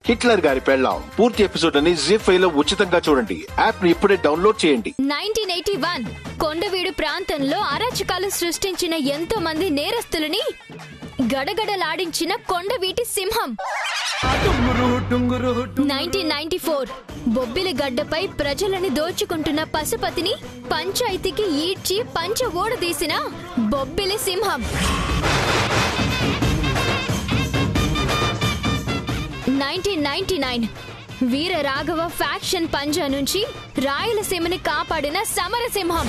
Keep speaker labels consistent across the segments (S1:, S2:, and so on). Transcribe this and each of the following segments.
S1: Hitler గారి పెళ్ళాం పూర్తి ఎపిసోడ్ అని జీ5 లో ఉచితంగా చూడండి. యాప్ ని ఇప్పుడే డౌన్లోడ్ చేయండి.
S2: 1981 కొండవీడు ప్రాంతంలో అరాచకాలు సృష్టించిన ఎంతో మంది నేరస్తులని గడగడలాడించిన కొండవీటి సింహం. 1994 బొబ్బిలి గడ్డపై ప్రజలని దోచుకుంటున్న పశుపతిని పంచాయతీకి ఈడ్చి పంచ ఓడదీసిన బొబ్బిలి సింహం. 1999 వీర రాఘవ ఫ్యాక్షన్ పంజా నుంచి రాయలసీమని కాపాడిన సమరసింహం.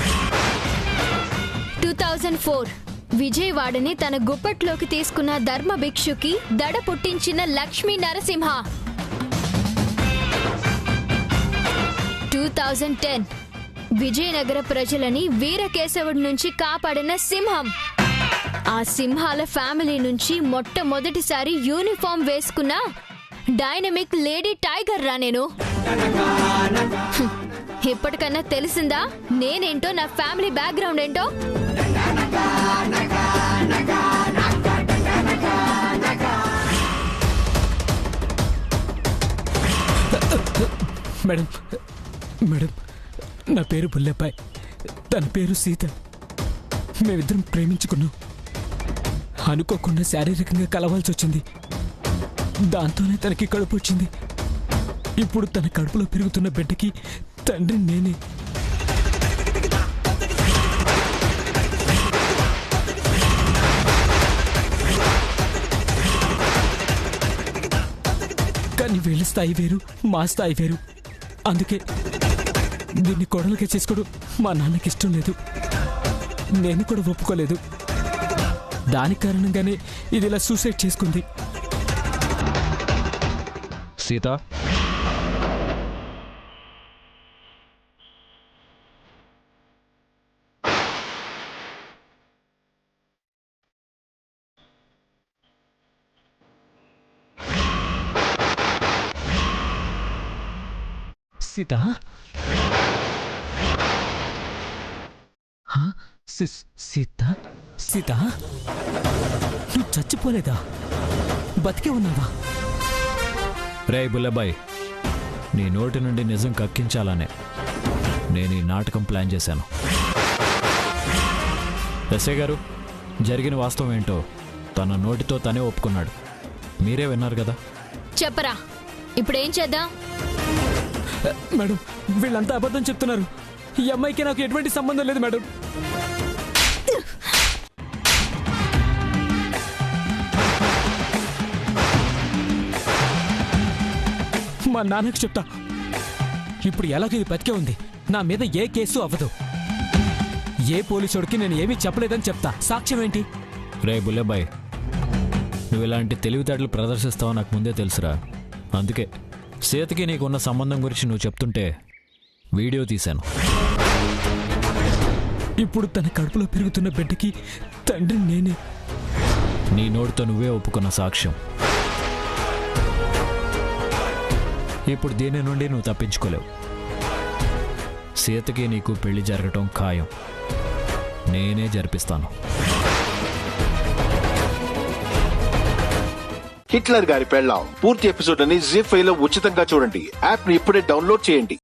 S2: 2004 విజయవాడని తన గుప్పట్లోకి తీసుకున్న ధర్మ భిక్షుకి దడ పుట్టించిన లక్ష్మీ నరసింహ. 2010 విజయనగర ప్రజలని వీరకేశవుడి నుంచి కాపాడిన సింహం. ఆ సింహాల ఫ్యామిలీ నుంచి మొట్టమొదటిసారి యూనిఫామ్ వేసుకున్న డైనమిక్ లేడీ టైగర్ రా నేను. ఇప్పటికన్నా తెలిసిందా నేనేంటో, నా ఫ్యామిలీ బ్యాక్గ్రౌండ్ ఏంటో?
S3: మేడం మేడం, నా పేరు బుల్లెప్పాయ్, తన పేరు సీత. మేమిద్దరం ప్రేమించుకున్నాం. అనుకోకుండా శారీరకంగా కలవాల్సి వచ్చింది. దాంతోనే తనకి కడుపు వచ్చింది. ఇప్పుడు తన కడుపులో పెరుగుతున్న బిడ్డకి తండ్రి నేనే. కానీ వీళ్ళ స్థాయి వేరు, మా స్థాయి వేరు. అందుకే దీన్ని కొడలుగా చేసుకోవడం మా నాన్నకి ఇష్టం లేదు. నేను కూడా ఒప్పుకోలేదు. దాని కారణంగానే ఇది ఇలా సూసైడ్ చేసుకుంది.
S4: సీత,
S3: సీత, సీత, సీత, నువ్వు చచ్చిపోలేదా? బతికే ఉన్నావా?
S4: రే బుల్లబాయ్, నీ నోటి నుండి నిజం కక్కించాలనే నేను ఈ నాటకం ప్లాన్ చేశాను. ఎస్ఐ గారు, జరిగిన వాస్తవం ఏంటో తన నోటితో తనే ఒప్పుకున్నాడు. మీరే విన్నారు కదా.
S2: చెప్పరా, ఇప్పుడేం చేద్దాం?
S3: మేడం, వీళ్ళంతా అబద్ధం చెప్తున్నారు. ఈ అమ్మాయికి నాకు ఎటువంటి సంబంధం లేదు మేడం. మా నాన్నకు చెప్తా. ఇప్పుడు ఎలాగో ఇది బతికే ఉంది, నా మీద ఏ కేసు అవ్వదు. ఏ పోలీసుడికి నేను ఏమీ చెప్పలేదని చెప్తా. సాక్ష్యం ఏంటి?
S4: రే బుల్లబాయ్, నువ్వు ఇలాంటి తెలివితేటలు ప్రదర్శిస్తావో నాకు ముందే తెలుసురా. అందుకే సీతకి నీకున్న సంబంధం గురించి నువ్వు చెప్తుంటే వీడియో తీశాను.
S3: ఇప్పుడు తన కడుపులో పెరుగుతున్న బిడ్డకి తండ్రి నేనే.
S4: నీ నోటితో నువ్వే ఒప్పుకున్న సాక్ష్యం. ఇప్పుడు దీని నుండి నువ్వు తప్పించుకోలేవు. సీతకి నీకు పెళ్లి జరగటం ఖాయం. నేనే జరిపిస్తాను.
S1: హిట్లర్ గారి పెళ్ళాం పూర్తి ఎపిసోడ్ అని జీ5 లో ఉచితంగా చూడండి. యాప్ ని ఇప్పుడే డౌన్లోడ్ చేయండి.